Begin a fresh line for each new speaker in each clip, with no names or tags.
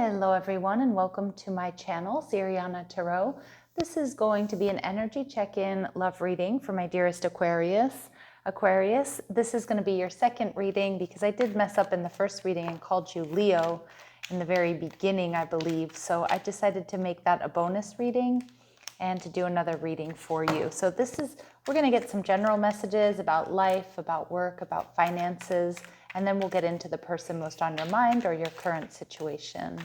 Hello everyone and welcome to my channel, Siriana Tarot. This is going to be an energy check-in love reading for my dearest Aquarius. Aquarius, this is going to be your second reading because I did mess up in the first reading and called you Leo in the very beginning, I believe. So I decided to make that a bonus reading and to do another reading for you. So we're going to get some general messages about life, about work, about finances, and then we'll get into the person most on your mind or your current situation.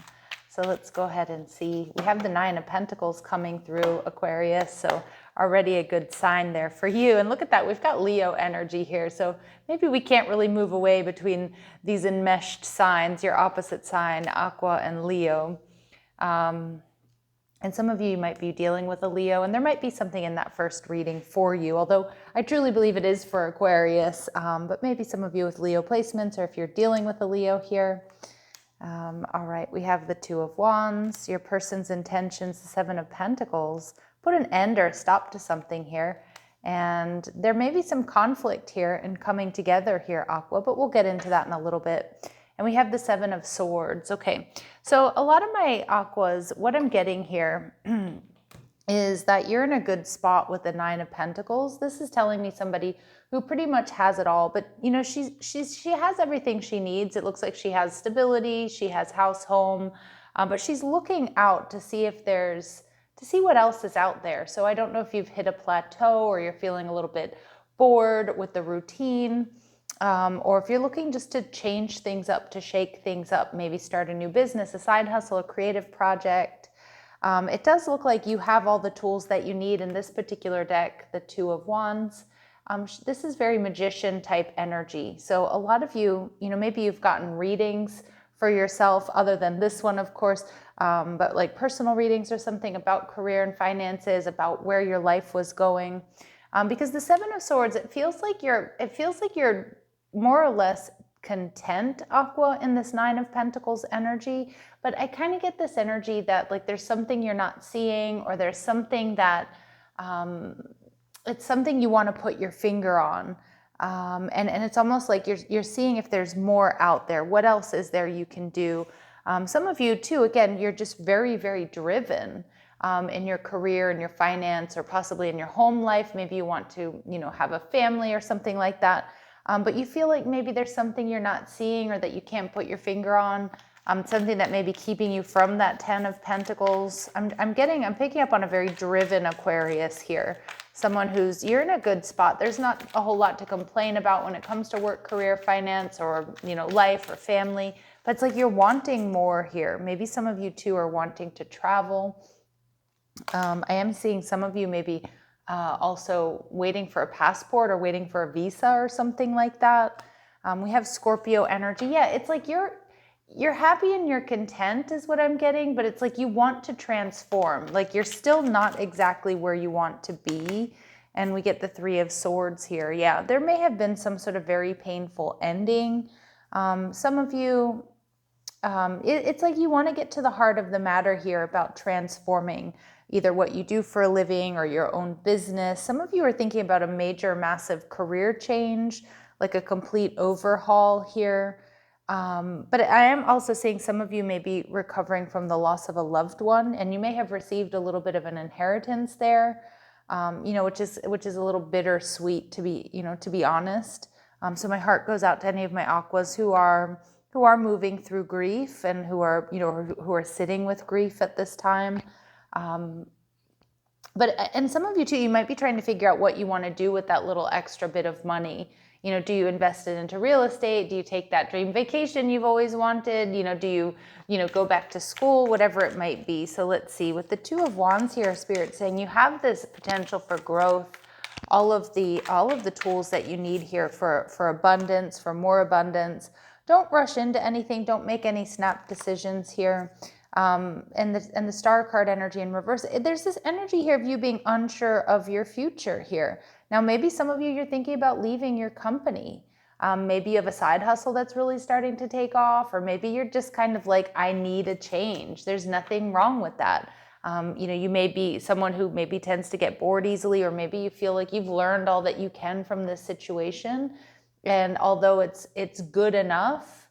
So let's go ahead and see. We have the Nine of Pentacles coming through, Aquarius, so already a good sign there for you. And look at that, we've got Leo energy here, so maybe we can't really move away between these enmeshed signs, your opposite sign, Aqua and Leo. And some of you might be dealing with a Leo, and there might be something in that first reading for you, although I truly believe it is for Aquarius, but maybe some of you with Leo placements, or if you're dealing with a Leo here. All right, we have the Two of Wands, your person's intentions, the Seven of Pentacles. Put an end or a stop to something here, and there may be some conflict here in coming together here, Aqua, but we'll get into that in a little bit. And we have the Seven of Swords. Okay, so a lot of my Aquas, what I'm getting here is that you're in a good spot with the Nine of Pentacles. This is telling me somebody who pretty much has it all, but you know, she has everything she needs. It looks like she has stability, she has house, home, but she's looking out to see what else is out there. So I don't know if you've hit a plateau or you're feeling a little bit bored with the routine. Or if you're looking just to change things up, to shake things up, maybe start a new business, a side hustle, a creative project. It does look like you have all the tools that you need in this particular deck, the Two of Wands. This is very magician type energy. So a lot of you, maybe you've gotten readings for yourself other than this one, of course, but like personal readings or something about career and finances, about where your life was going. Because the Seven of Swords, it feels like you're more or less content, Aqua, in this Nine of Pentacles energy, but I kind of get this energy that like there's something you're not seeing, or there's something that it's something you want to put your finger on, and it's almost like you're seeing if there's more out there. What else is there you can do? Some of you too, again, you're just very, very driven in your career, in your finance, or possibly in your home life. Maybe you want to, have a family or something like that. But you feel like maybe there's something you're not seeing or that you can't put your finger on, something that may be keeping you from that Ten of Pentacles. I'm picking up on a very driven Aquarius here. Someone you're in a good spot. There's not a whole lot to complain about when it comes to work, career, finance, or, life or family, but it's like you're wanting more here. Maybe some of you too are wanting to travel. I am seeing some of you maybe also waiting for a passport or waiting for a visa or something like that. We have Scorpio energy. Yeah, it's like you're happy and you're content is what I'm getting, but it's like you want to transform. Like you're still not exactly where you want to be. And we get the Three of Swords here. Yeah, there may have been some sort of very painful ending. Some of you, it's like you want to get to the heart of the matter here about transforming either what you do for a living or your own business. Some of you are thinking about a major, massive career change, like a complete overhaul here. But I am also seeing some of you may be recovering from the loss of a loved one, and you may have received a little bit of an inheritance there, which is a little bittersweet to be honest. So my heart goes out to any of my Aquas who are moving through grief and who are sitting with grief at this time. And some of you too, you might be trying to figure out what you want to do with that little extra bit of money. Do you invest it into real estate? Do you take that dream vacation you've always wanted? Do you, go back to school, whatever it might be. So let's see, with the Two of Wands here, Spirit saying you have this potential for growth, all of the tools that you need here for abundance, for more abundance. Don't rush into anything. Don't make any snap decisions here. And the Star card energy in reverse, there's this energy here of you being unsure of your future here. Now, maybe some of you, you're thinking about leaving your company. Maybe you have a side hustle that's really starting to take off, or maybe you're just kind of like, I need a change. There's nothing wrong with that. You may be someone who maybe tends to get bored easily, or maybe you feel like you've learned all that you can from this situation. And although it's good enough,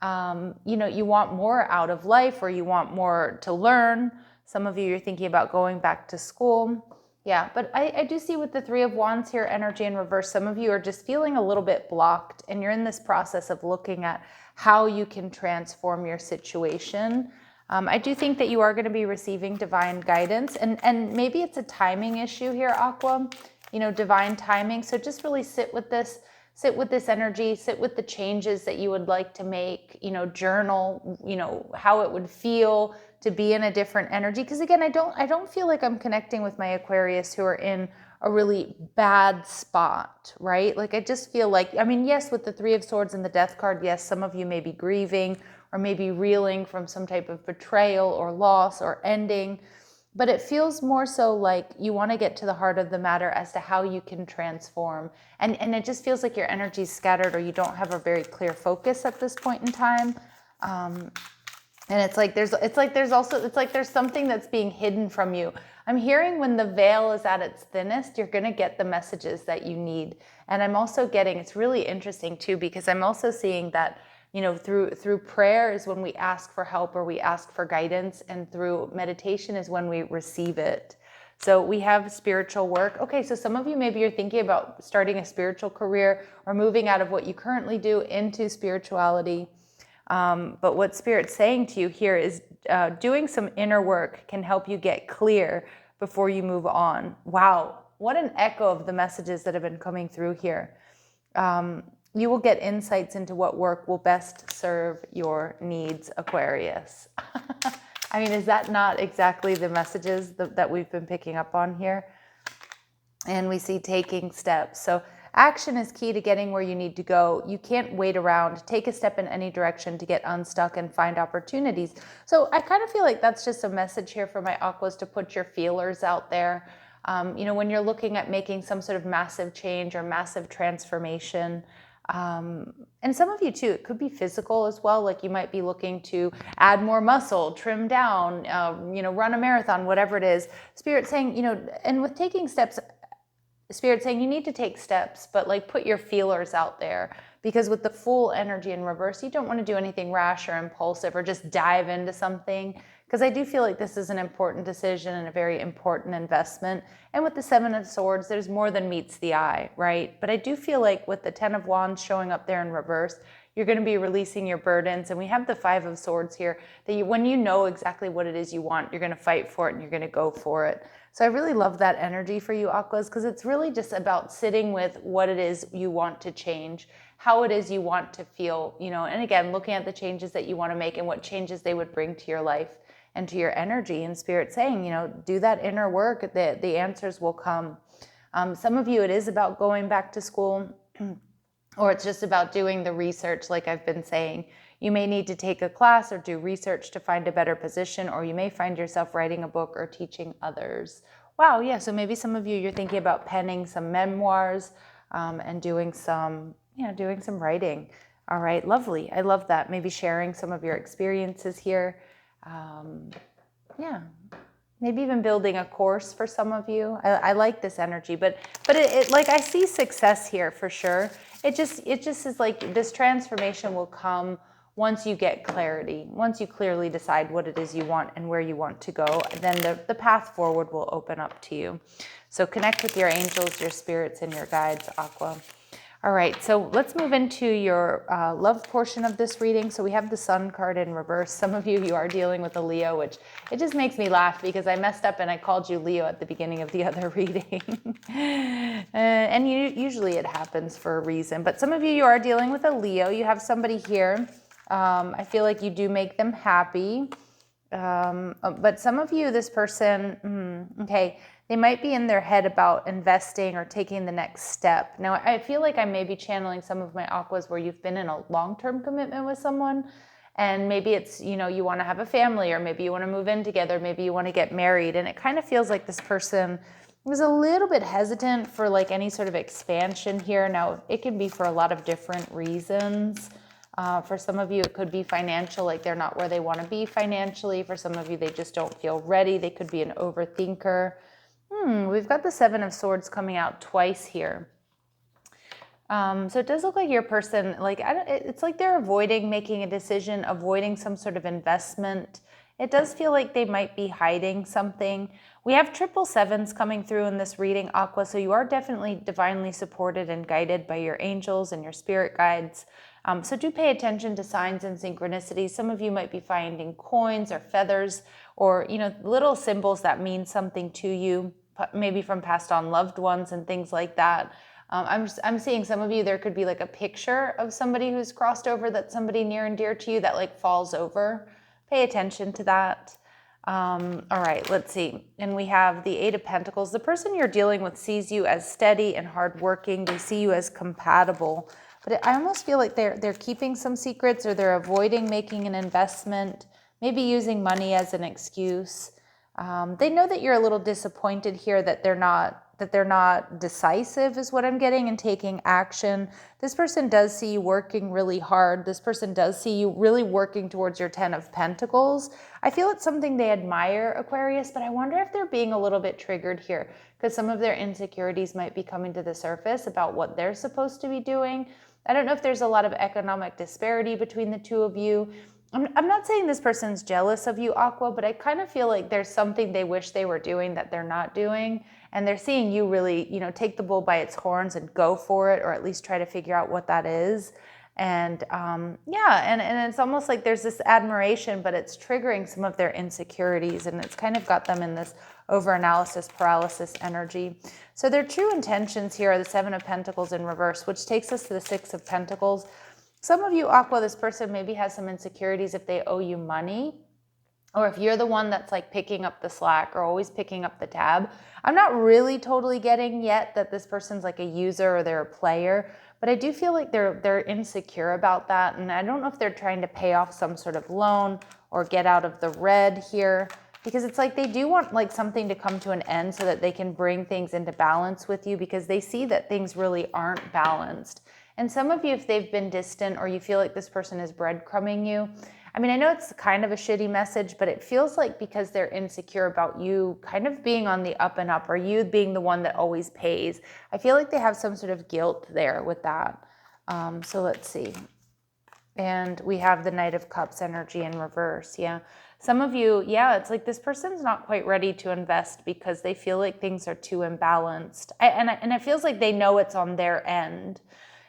you know, you want more out of life, or you want more to learn. Some of you, you're thinking about going back to school. Yeah, but I do see with the Three of Wands here, energy in reverse, some of you are just feeling a little bit blocked, and you're in this process of looking at how you can transform your situation. I do think that you are going to be receiving divine guidance, and maybe it's a timing issue here, Aqua, you know, divine timing. So just really sit with this energy, sit with the changes that you would like to make, you know, journal, you know, how it would feel to be in a different energy. Because again, I don't feel like I'm connecting with my Aquarius who are in a really bad spot, right? Like I just feel like, I mean, yes, with the Three of Swords and the Death card, yes, some of you may be grieving or maybe reeling from some type of betrayal or loss or ending. But it feels more so like you want to get to the heart of the matter as to how you can transform. And it just feels like your energy is scattered, or you don't have a very clear focus at this point in time. And it's like there's something that's being hidden from you. I'm hearing when the veil is at its thinnest, you're going to get the messages that you need. And I'm also getting, it's really interesting too, because I'm also seeing that, you know, through prayer is when we ask for help or we ask for guidance, and through meditation is when we receive it. So we have spiritual work. Okay, so some of you, maybe you're thinking about starting a spiritual career or moving out of what you currently do into spirituality. But what Spirit's saying to you here is doing some inner work can help you get clear before you move on. Wow, what an echo of the messages that have been coming through here. You will get insights into what work will best serve your needs, Aquarius. I mean, is that not exactly the messages that we've been picking up on here? And we see taking steps. So action is key to getting where you need to go. You can't wait around. Take a step in any direction to get unstuck and find opportunities. So I kind of feel like that's just a message here for my Aquas, to put your feelers out there. You know, when you're looking at making some sort of massive change or massive transformation. And some of you too, it could be physical as well. Like you might be looking to add more muscle, trim down, you know, run a marathon, whatever it is. Spirit saying, you know, and with taking steps, Spirit saying you need to take steps, but like put your feelers out there, because with the Fool energy in reverse, you don't want to do anything rash or impulsive or just dive into something, because I do feel like this is an important decision and a very important investment. And with the Seven of Swords, there's more than meets the eye, right? But I do feel like with the Ten of Wands showing up there in reverse, you're going to be releasing your burdens. And we have the Five of Swords here, that when you know exactly what it is you want, you're going to fight for it and you're going to go for it. So I really love that energy for you, Aquas, because it's really just about sitting with what it is you want to change, how it is you want to feel, you know, and again, looking at the changes that you want to make and what changes they would bring to your life and to your energy. And Spirit saying, you know, do that inner work, the answers will come. Some of you, it is about going back to school, or it's just about doing the research, like I've been saying. You may need to take a class or do research to find a better position, or you may find yourself writing a book or teaching others. Wow, yeah, so maybe some of you, you're thinking about penning some memoirs and doing some writing. All right, lovely. I love that. Maybe sharing some of your experiences here. Yeah, maybe even building a course for some of you. I like this energy, but it like I see success here for sure. It just is like this transformation will come once you get clarity, once you clearly decide what it is you want and where you want to go, then the path forward will open up to you. So connect with your angels, your spirits, and your guides, Aqua. All right, so let's move into your love portion of this reading. So we have the Sun card in reverse. Some of you are dealing with a Leo, which it just makes me laugh because I messed up and I called you Leo at the beginning of the other reading. And usually it happens for a reason. But some of you are dealing with a Leo. You have somebody here. I feel like you do make them happy. But some of you, this person, okay, they might be in their head about investing or taking the next step. Now, I feel like I may be channeling some of my Aquas where you've been in a long-term commitment with someone, and maybe it's, you know, you want to have a family, or maybe you want to move in together, maybe you want to get married, and it kind of feels like this person was a little bit hesitant for like any sort of expansion here. Now, it can be for a lot of different reasons. For some of you, it could be financial, like they're not where they want to be financially. For some of you, they just don't feel ready. They could be an overthinker. We've got the Seven of Swords coming out twice here. So it does look like your person, like, it's like they're avoiding making a decision, avoiding some sort of investment. It does feel like they might be hiding something. We have 777s coming through in this reading, Aqua, so you are definitely divinely supported and guided by your angels and your spirit guides. So do pay attention to signs and synchronicities. Some of you might be finding coins or feathers or, little symbols that mean something to you, maybe from passed on loved ones and things like that. I'm seeing some of you, there could be like a picture of somebody who's crossed over, that's somebody near and dear to you, that like falls over. Pay attention to that. All right, let's see. And we have the Eight of Pentacles. The person you're dealing with sees you as steady and hardworking. They see you as compatible. But I almost feel like they're keeping some secrets, or they're avoiding making an investment, maybe using money as an excuse. They know that you're a little disappointed here that they're not decisive, is what I'm getting, and taking action. This person does see you working really hard. This person does see you really working towards your 10 of Pentacles. I feel it's something they admire, Aquarius, but I wonder if they're being a little bit triggered here because some of their insecurities might be coming to the surface about what they're supposed to be doing. I don't know if there's a lot of economic disparity between the two of you. I'm not saying this person's jealous of you, Aqua, but I kind of feel like there's something they wish they were doing that they're not doing. And they're seeing you really, take the bull by its horns and go for it, or at least try to figure out what that is. And and it's almost like there's this admiration, but it's triggering some of their insecurities, and it's kind of got them in this overanalysis paralysis energy. So their true intentions here are the Seven of Pentacles in reverse, which takes us to the Six of Pentacles. Some of you, Aqua, this person maybe has some insecurities if they owe you money, or if you're the one that's like picking up the slack or always picking up the tab. I'm not really totally getting yet that this person's like a user or they're a player, but I do feel like they're insecure about that. And I don't know if they're trying to pay off some sort of loan or get out of the red here, because it's like they do want like something to come to an end so that they can bring things into balance with you, because they see that things really aren't balanced. And some of you, if they've been distant or you feel like this person is breadcrumbing you, I mean, I know it's kind of a shitty message, but it feels like because they're insecure about you kind of being on the up and up, or you being the one that always pays, I feel like they have some sort of guilt there with that. So let's see. And we have the Knight of Cups energy in reverse. Yeah. Some of you, it's like this person's not quite ready to invest because they feel like things are too imbalanced. And it feels like they know it's on their end.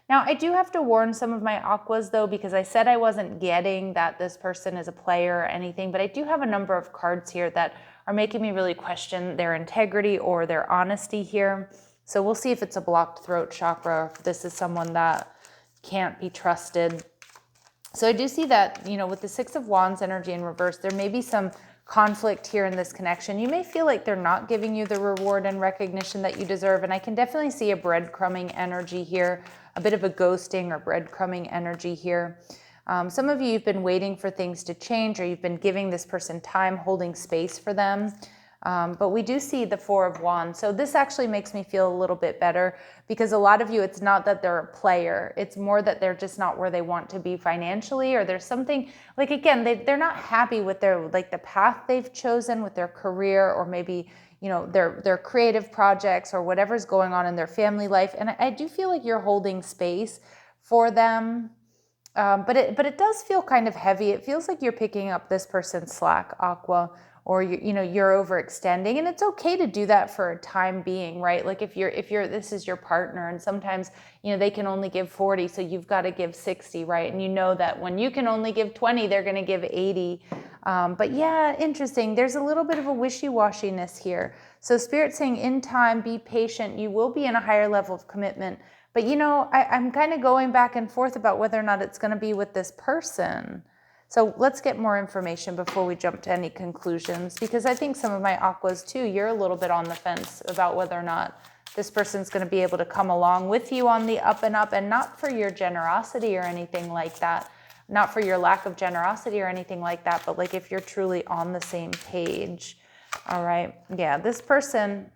Now, I do have to warn some of my Aquas, though, because I said I wasn't getting that this person is a player or anything, but I do have a number of cards here that are making me really question their integrity or their honesty here. So we'll see if it's a blocked throat chakra, or if this is someone that can't be trusted. So I do see that, with the Six of Wands energy in reverse, there may be some conflict here in this connection. You may feel like they're not giving you the reward and recognition that you deserve, and I can definitely see a breadcrumbing energy here, a bit of a ghosting or breadcrumbing energy here. Some of you, you've been waiting for things to change, or you've been giving this person time, holding space for them. But we do see the Four of Wands. So this actually makes me feel a little bit better, because a lot of you, it's not that they're a player. It's more that they're just not where they want to be financially, or there's something like, again, they're not happy with their, like, the path they've chosen with their career, or maybe, their creative projects, or whatever's going on in their family life. And I do feel like you're holding space for them. But it does feel kind of heavy. It feels like you're picking up this person's slack, Aqua, or you're overextending, and it's okay to do that for a time being, right? Like if this is your partner, and sometimes they can only give 40, so you've got to give 60, right? And you know that when you can only give 20, they're going to give 80. But yeah, interesting. There's a little bit of a wishy-washiness here. So Spirit's saying, in time, be patient. You will be in a higher level of commitment. But I'm kind of going back and forth about whether or not it's going to be with this person. So let's get more information before we jump to any conclusions, because I think some of my Aquas too, you're a little bit on the fence about whether or not this person's going to be able to come along with you on the up and up, and not for your generosity or anything like that, not for your lack of generosity or anything like that, but like if you're truly on the same page. All right. Yeah, this person,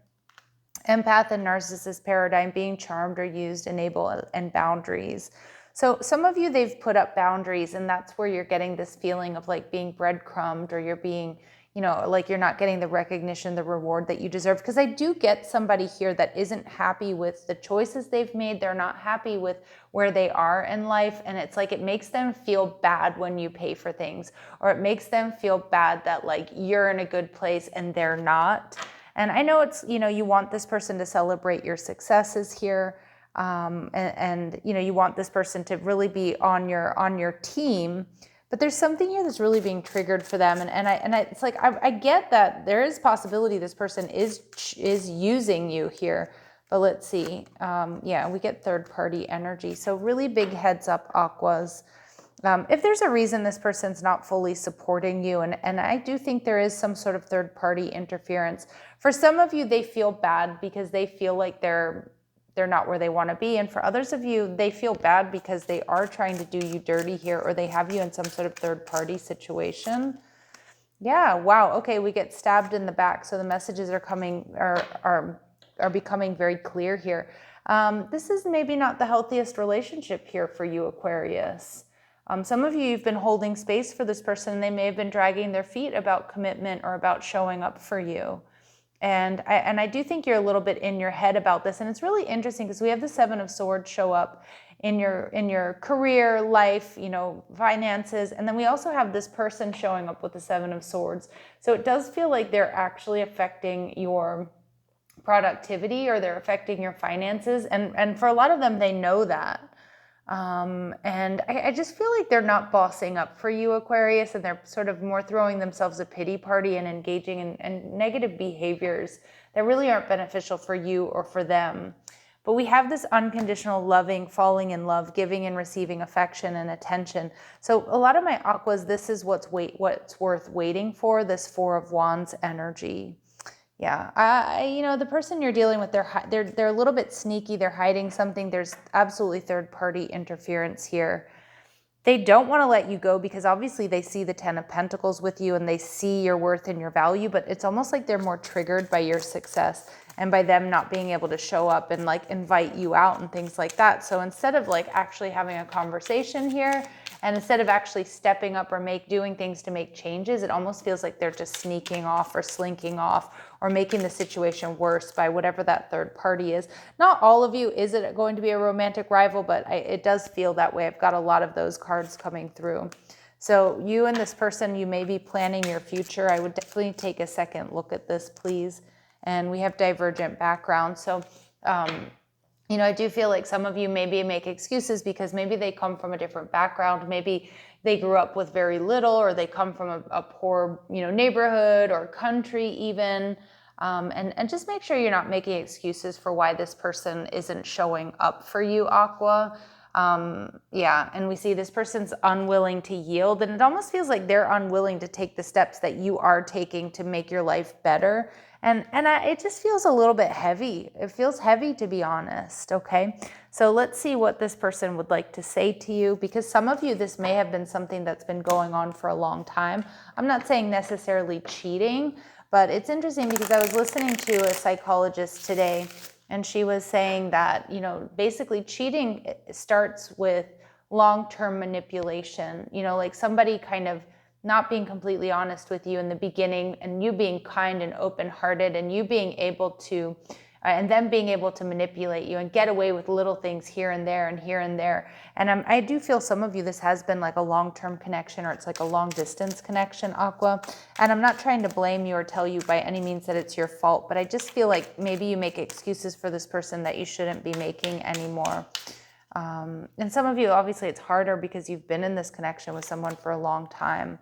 empath and narcissist paradigm, being charmed or used, enable, and boundaries. So some of you, they've put up boundaries, and that's where you're getting this feeling of like being breadcrumbed, or you're being, you know, like you're not getting the recognition, the reward that you deserve. Because I do get somebody here that isn't happy with the choices they've made. They're not happy with where they are in life. And it's like, it makes them feel bad when you pay for things, or it makes them feel bad that like you're in a good place and they're not. And I know it's, you know, you want this person to celebrate your successes here. And you know, you want this person to really be on your team, but there's something here that's really being triggered for them. And it's like, I get that there is possibility this person is using you here, but let's see. Yeah, we get third party energy. So really big heads up, Aquas. If there's a reason this person's not fully supporting you, and I do think there is some sort of third party interference. For some of you, they feel bad because they feel like they're not where they want to be. And for others of you, they feel bad because they are trying to do you dirty here, or they have you in some sort of third party situation. Yeah, wow. Okay, we get stabbed in the back. So the messages are coming, are becoming very clear here. This is maybe not the healthiest relationship here for you, Aquarius. Some of you, you've been holding space for this person. They may have been dragging their feet about commitment or about showing up for you. And I do think you're a little bit in your head about this. And it's really interesting because we have the Seven of Swords show up in your career, life, you know, finances. And then we also have this person showing up with the Seven of Swords. So it does feel like they're actually affecting your productivity, or they're affecting your finances. And for a lot of them, they know that. And I just feel like they're not bossing up for you, Aquarius, and they're sort of more throwing themselves a pity party and engaging in negative behaviors that really aren't beneficial for you or for them. But we have this unconditional loving, falling in love, giving and receiving affection and attention. So a lot of my Aquas, this is what's worth waiting for, this Four of Wands energy. Yeah, you know, the person you're dealing with, they're a little bit sneaky. They're hiding something. There's absolutely third-party interference here. They don't want to let you go because obviously they see the Ten of Pentacles with you and they see your worth and your value, but it's almost like they're more triggered by your success and by them not being able to show up and like invite you out and things like that. So instead of like actually having a conversation here, and instead of actually stepping up or doing things to make changes, it almost feels like they're just sneaking off or slinking off or making the situation worse by whatever that third party is. Not all of you is it going to be a romantic rival, but it does feel that way. I've got a lot of those cards coming through. So you and this person, you may be planning your future. I would definitely take a second look at this, please. And we have divergent backgrounds. So, you know, I do feel like some of you maybe make excuses because maybe they come from a different background. Maybe they grew up with very little, or they come from a poor, you know, neighborhood or country even. And just make sure you're not making excuses for why this person isn't showing up for you, Aqua. Yeah, and we see this person's unwilling to yield, and it almost feels like they're unwilling to take the steps that you are taking to make your life better. And it just feels a little bit heavy. It feels heavy, to be honest, okay? So let's see what this person would like to say to you, because some of you, this may have been something that's been going on for a long time. I'm not saying necessarily cheating, but it's interesting because I was listening to a psychologist today, and she was saying that, you know, basically cheating starts with long-term manipulation, you know, like somebody kind of not being completely honest with you in the beginning, and you being kind and open-hearted, and you being able to, and them being able to manipulate you and get away with little things here and there and here and there. And I do feel some of you, this has been like a long-term connection, or it's like a long-distance connection, Aqua. And I'm not trying to blame you or tell you by any means that it's your fault, but I just feel like maybe you make excuses for this person that you shouldn't be making anymore. And some of you, obviously it's harder because you've been in this connection with someone for a long time.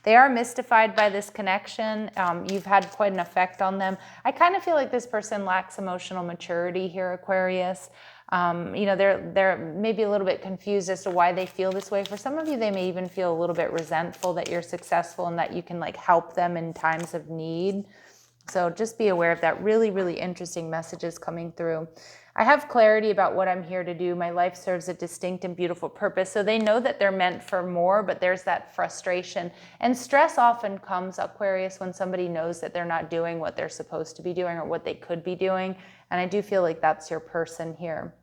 They are mystified by this connection. You've had quite an effect on them. I kind of feel like this person lacks emotional maturity here, Aquarius. You know, they're maybe a little bit confused as to why they feel this way. For some of you, they may even feel a little bit resentful that you're successful and that you can like help them in times of need. So just be aware of that. Really, really interesting messages coming through. I have clarity about what I'm here to do. My life serves a distinct and beautiful purpose. So they know that they're meant for more, but there's that frustration. And stress often comes, Aquarius, when somebody knows that they're not doing what they're supposed to be doing or what they could be doing. And I do feel like that's your person here.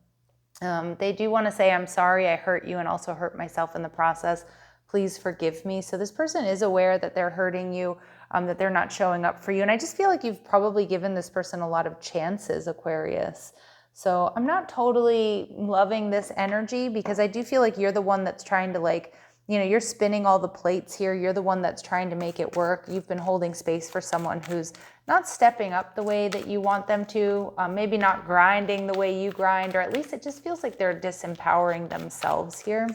They do want to say, I'm sorry I hurt you and also hurt myself in the process. Please forgive me. So this person is aware that they're hurting you, that they're not showing up for you. And I just feel like you've probably given this person a lot of chances, Aquarius. So I'm not totally loving this energy, because I do feel like you're the one that's trying to, like, you know, you're spinning all the plates here. You're the one that's trying to make it work. You've been holding space for someone who's not stepping up the way that you want them to, maybe not grinding the way you grind, or at least it just feels like they're disempowering themselves here.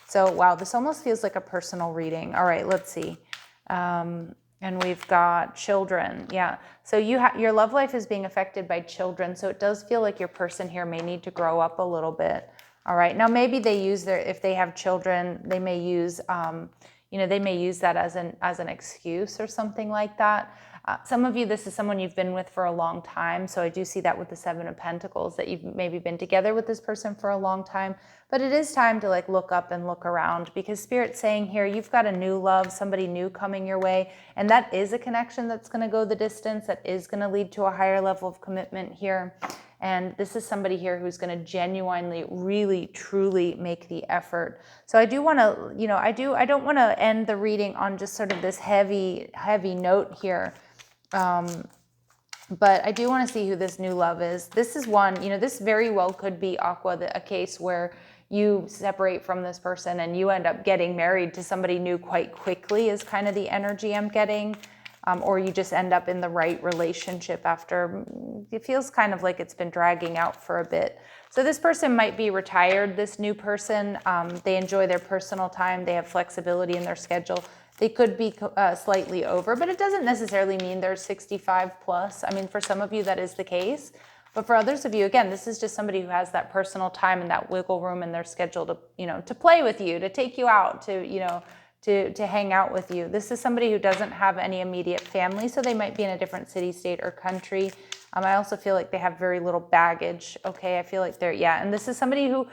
So, wow, this almost feels like a personal reading. All right, let's see. And we've got children. Yeah. So your love life is being affected by children. So it does feel like your person here may need to grow up a little bit. All right. Now, maybe they use if they have children, they may use, they may use that as an excuse or something like that. Some of you, this is someone you've been with for a long time. So I do see that with the Seven of Pentacles, that you've maybe been together with this person for a long time. But it is time to, like, look up and look around, because Spirit's saying here, you've got a new love, somebody new coming your way. And that is a connection that's going to go the distance, that is going to lead to a higher level of commitment here. And this is somebody here who's going to genuinely, really, truly make the effort. So I do want to, I don't want to end the reading on just sort of this heavy note here. But I do want to see who this new love is. This is one, this very well could be, Aqua, a case where you separate from this person and you end up getting married to somebody new quite quickly, is kind of the energy I'm getting. Or you just end up in the right relationship after, it feels kind of like it's been dragging out for a bit. So this person might be retired, this new person. They enjoy their personal time. They have flexibility in their schedule. They could be slightly over, but it doesn't necessarily mean they're 65 plus. I mean, for some of you, that is the case. But for others of you, again, this is just somebody who has that personal time and that wiggle room in their schedule to, to play with you, to take you out, to hang out with you. This is somebody who doesn't have any immediate family, so they might be in a different city, state, or country. I also feel like they have very little baggage. Okay, I feel like and this is somebody who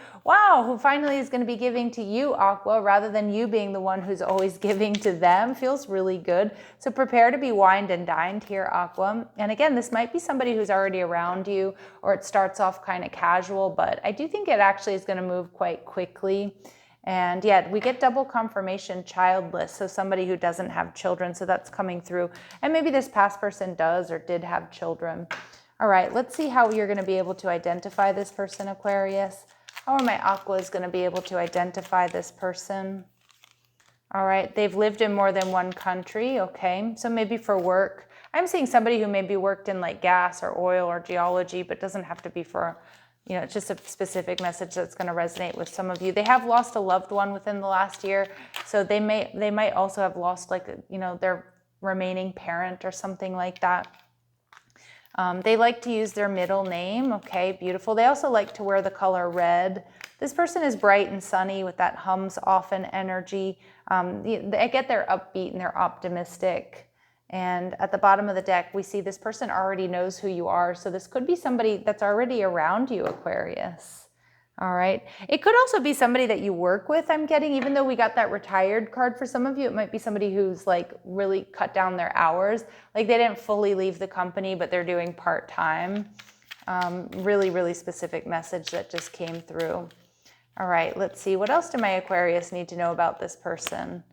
finally is going to be giving to you, Aqua, rather than you being the one who's always giving to them. Feels really good. So prepare to be wined and dined here, Aqua. And again, this might be somebody who's already around you, or it starts off kind of casual, but I do think it actually is going to move quite quickly. And yeah, we get double confirmation, childless, so somebody who doesn't have children, so that's coming through. And maybe this past person does or did have children. All right, let's see how you're going to be able to identify this person, Aquarius. How are my Aquas going to be able to identify this person? All right, they've lived in more than one country, okay, so maybe for work. I'm seeing somebody who maybe worked in like gas or oil or geology, but doesn't have to be for it's just a specific message that's going to resonate with some of you. They have lost a loved one within the last year, so they might also have lost, like, their remaining parent or something like that. They like to use their middle name. Okay, beautiful. They also like to wear the color red. This person is bright and sunny with that hums often energy. I get they're upbeat and they're optimistic. And at the bottom of the deck, we see this person already knows who you are. So this could be somebody that's already around you, Aquarius. All right. It could also be somebody that you work with, I'm getting, even though we got that retired card for some of you, it might be somebody who's like really cut down their hours. Like they didn't fully leave the company, but they're doing part-time. Really, really specific message that just came through. All right. Let's see. What else do my Aquarius need to know about this person?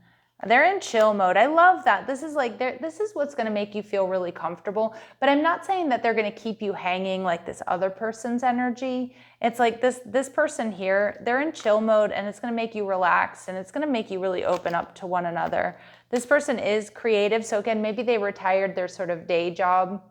They're in chill mode. I love that. This is what's going to make you feel really comfortable. But I'm not saying that they're going to keep you hanging like this other person's energy. It's like this person here, they're in chill mode, and it's going to make you relax, and it's going to make you really open up to one another. This person is creative. So again, maybe they retired their sort of day job,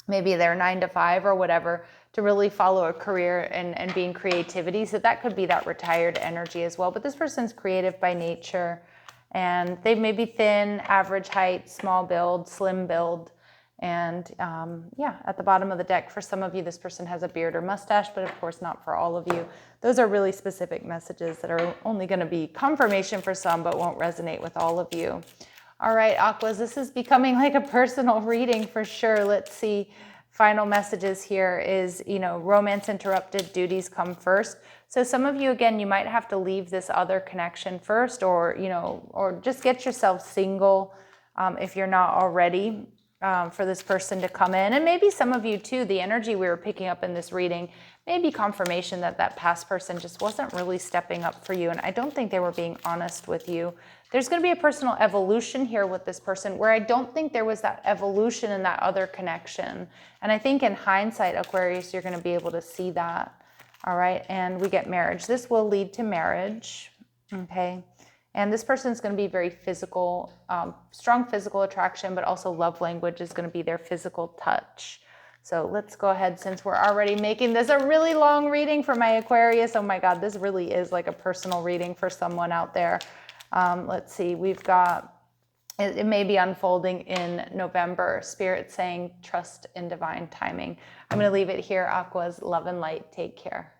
maybe their 9 to 5 or whatever, to really follow a career and be in creativity. So that could be that retired energy as well. But this person's creative by nature. And they may be thin, average height, small build, slim build. And at the bottom of the deck, for some of you, this person has a beard or mustache, but of course not for all of you. Those are really specific messages that are only going to be confirmation for some, but won't resonate with all of you. All right, Aquas, this is becoming like a personal reading for sure. Let's see. Final messages here is, romance interrupted, duties come first. So some of you, again, you might have to leave this other connection first, or just get yourself single if you're not already, for this person to come in. And maybe some of you too, the energy we were picking up in this reading, maybe confirmation that past person just wasn't really stepping up for you. And I don't think they were being honest with you. There's going to be a personal evolution here with this person where I don't think there was that evolution in that other connection. And I think in hindsight, Aquarius, you're going to be able to see that. All right. And we get marriage. This will lead to marriage. Okay. And this person is going to be very physical, strong physical attraction, but also love language is going to be their physical touch. So let's go ahead, since we're already making this a really long reading for my Aquarius. Oh my God, this really is like a personal reading for someone out there. Let's see, we've got, it may be unfolding in November. Spirit saying, trust in divine timing. I'm going to leave it here. Aquas, love and light. Take care.